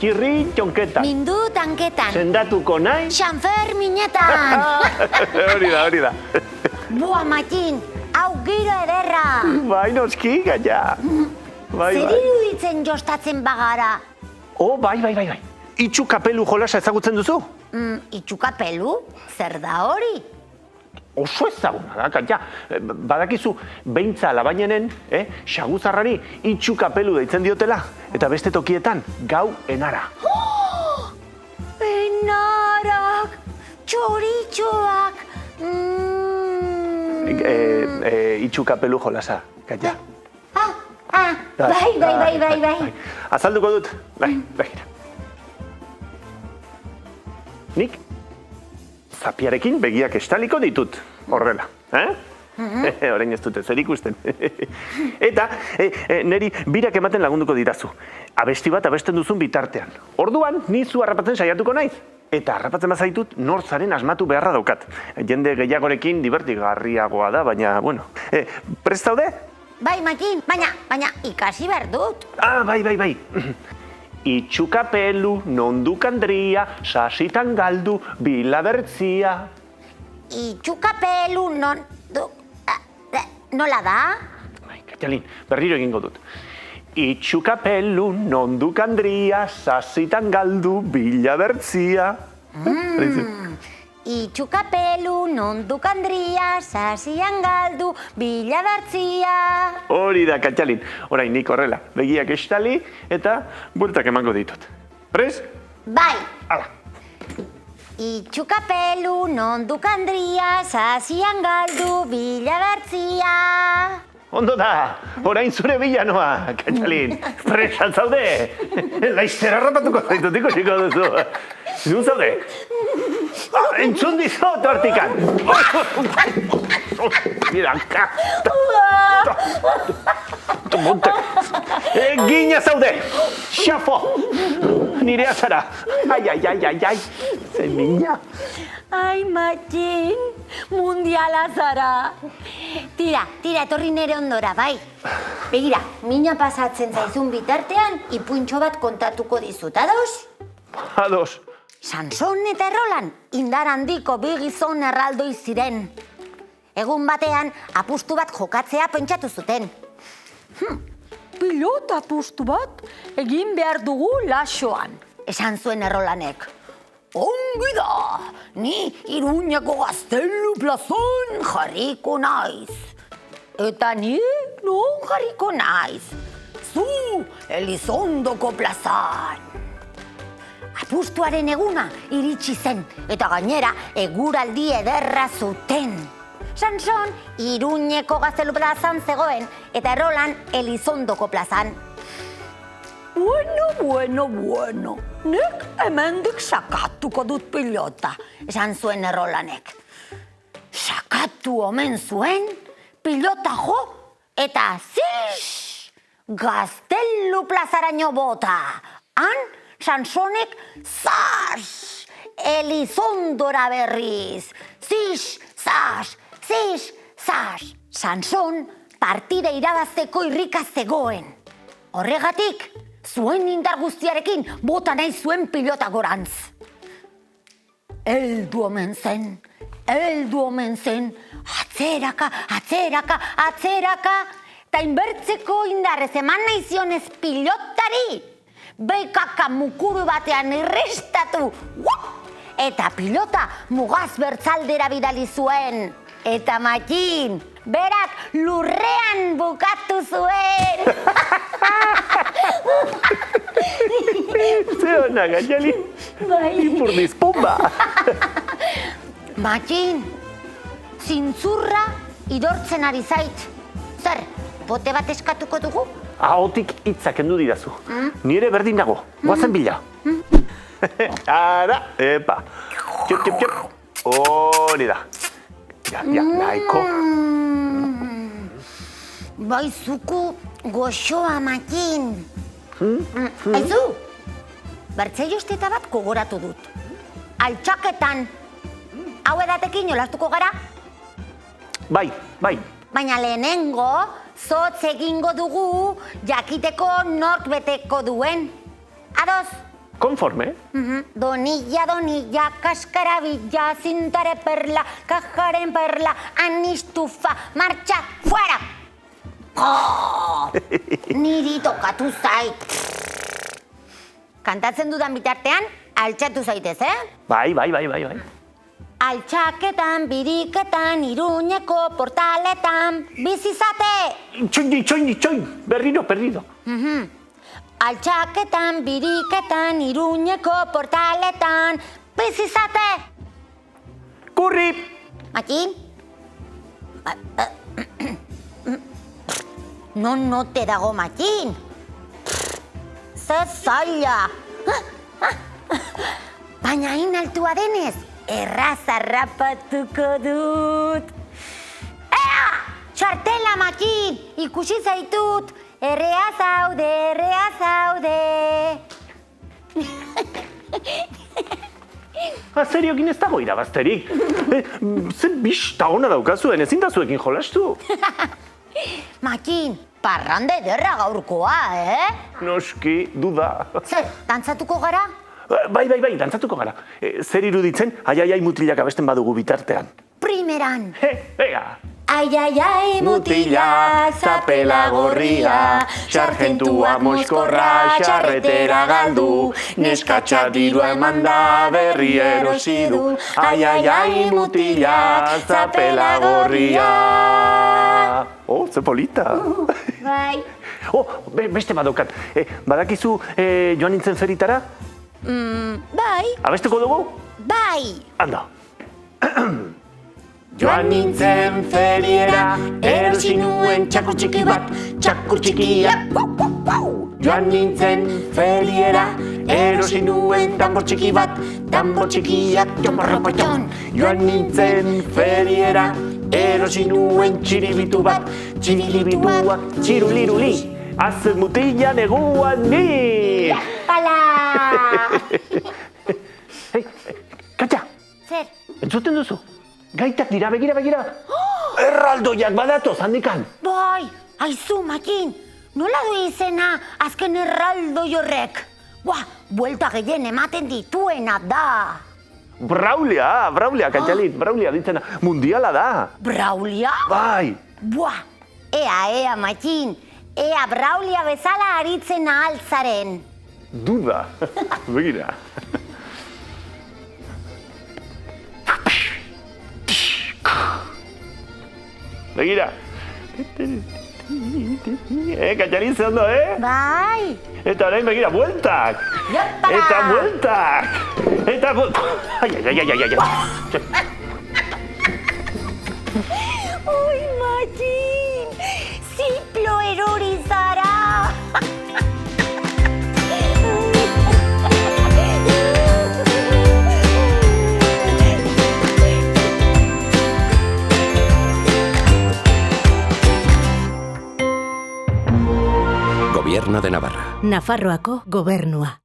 Txirri txonketan. Mindu tanketan. Sendatuko nahi. Xanfer minetan. Hori da. Boa, Matin, hau giro ederra. Bai, noski, gaia. Bai. Zer iruditzen jostatzen bagara? Bai. Itxu kapelu jolasa ezagutzen duzu? Itxukapelu? Zer da hori? Oso ezaguna da, gaia. Badakizu, beintza alabainenen, xaguzarrari itxu kapelu deitzen diotela. Eta beste tokietan, gau enara. Enarak, txoritxoak. Itxu kapelu jolasa, gaia. Bai. Azalduko dut, begira. Nik zapiarekin begiak estaliko ditut, horrela. Orain ez dute zer ikusten. Eta niri birak ematen lagunduko dirazu. Abesti bat abesten duzun bitartean. Orduan, ni zu harrapatzen saiatuko naiz. Eta harrapatzen bazaitut nortzaren asmatu beharra daukat. Jende gehiagorekin divertigarriagoa da, baina, bueno. Prest zaude? Bai, Matin, baina ikasi behar dut. Bai. Itxukapelu, nondukandria, sasitan galdu, bilabertzia. Itxukapelu, nola da? Bai, Katalin, berriro egingo dut. Itxukapelu, nondukandria, sasitan galdu, bilabertzia. Itxukapelu, nondukandria, sasian galdu, bilabertzia. Hori da, Katalin. Orain nik horrela, begiak estali eta bueltak emango ditut. Prest? Bai. Hala. Itxukapelu, nondukandria, sasian galdu, bilabertzia. Ondo da, orain zure bilanoa, Katalin. Presan zaude. Laizzer harrapatuko zaitut ikusiko duzu. Nun zaude? Entzun dizut hortikan. Mira, Gina zaude. Xafo. Nirea zara. Ai. Zen mina. Ai, Matin, mundiala zara. Tira, etorri nere ondora, bai. Begira, mina pasatzen zaizun bitartean, ipuintxo bat kontatuko dizut, ados? Ados. Sanson eta Errolan indar handiko bi gizon erraldoi ziren. Egun batean, apustu bat jokatzea pentsatu zuten. Pilota apustu bat egin behar dugu lasoan. Esan zuen Errolanek. Ongi da, ni Iruñeko Gaztelu plazon jarriko naiz. Eta ni non jarriko naiz? Zu, Elizondoko plazan. Apustuaren eguna iritsi zen, eta gainera eguraldi ederra zuten. Sanson Iruñeko Gaztelu plazan zegoen, eta Errolan Elizondoko plazan. Bueno. Nik hemendik sakatuko dut pilota. Esan zuen Errolanek. Sakatu omen zuen, pilota jo, eta Gaztelu plazaraino bota. Han, Sansonek, zas! Elizondora berriz. Zas! Sanson partida irabazteko irrika zegoen. Horregatik, zuen indar guztiarekin bota nahi zuen pilota gorantz. Heldu omen zen, atzeraka, eta inbertzeko indarrez eman nahi zionez pilotari. Beikaka mukuru batean irristatu, eta pilota mugaz bertzaldera bidali zuen. Eta Matin, berak lurrean bukatu zuen. Ze hona, Katalin. Ipurdiz, pumba. Matin, zintzurra idortzen ari zait. Zer, bote bat eskatuko dugu? Ahotik hitzak kendu didazu. Nire berdin nago, guazen bila. Ara, epa. Txop. Hori da. Ja, nahiko. Bai, zuku goxoa, Matin. Aizu, bertzei osteta bat kogoratu dut. Altxaketan, hau edatekin jolastuko gara? Bai. Baina lehenengo, zotz egingo dugu jakiteko nork beteko duen. Ados, Konforme? Donilla, donilla, cascaravilla, cinta de perla, cajaren perla, anistufa, marcha, fuera! Oh, niri tokatu zait. Kantatzen dudan bitartean, altxatu zaitez, Bai. Altxaketan, biriketan, Iruñeko portaletan, bizizate! Itxoin, berriro. Altxaketan, biriketan, Iruñeko portaletan, bizizate! Kurri! Matxin? Non note dago, Matxin? Ze zaila! Baina hain altua denez, erraz harrapatuko dut. Ea! Txartela, Matxin! Ikusi zaitut! Errea zaude! Seriokin ez dago irabazterik. Zer bista ona daukazuen, ezin da zuekin jolastu. Matxin, parranda ederra gaurkoa, Noski, duda. Zer, dantzatuko gara? Bai, dantzatuko gara. Zer iruditzen, ai, mutilak abesten badugu bitartean. Primeran! Ega! Ai, mutilak, zapela gorria, sargentua moskorra, xarretera galdu, neskatxa dirua eman da, berri erosi du. Ai, mutilak, zapela gorria. Oh, ze polita. Bai. Beste badaukat. Badakizu joan nintzen feritara? Bai. Abestuko dugu? Bai. Anda. Joan nintzen feriera, erosi nuen txakur txiki bat, txakur txikia. Joan nintzen feriera, erosi nuen tambor txiki bat, tambor txikiak txomorropotxon. Joan nintzen feriera, erosi nuen txiribitu bat, txiribituak txiruliruli. Azen mutila neguan ni! Pala! Katja! Zer? Entzuten duzu? Gaitak dira, begira. Erraldoiak badatoz, handikan. Bai, aizu, Matxin, nola du izena azken erraldoi horrek? Buelta gehien ematen dituena da. Braulia, Katjalin, Braulia ditzena. Mundiala da. Braulia? Bai. Ea, Matxin, ea Braulia bezala aritzen ahaltzaren. Duda, begira. Begira. Katjalin ze ondo, Bai. Eta orain begira, bueltak. Jopara. Eta bueltak. Ai. Ui, Matxin, ziplo erori zara. Gobierno de Navarra. Nafarroako gobernua.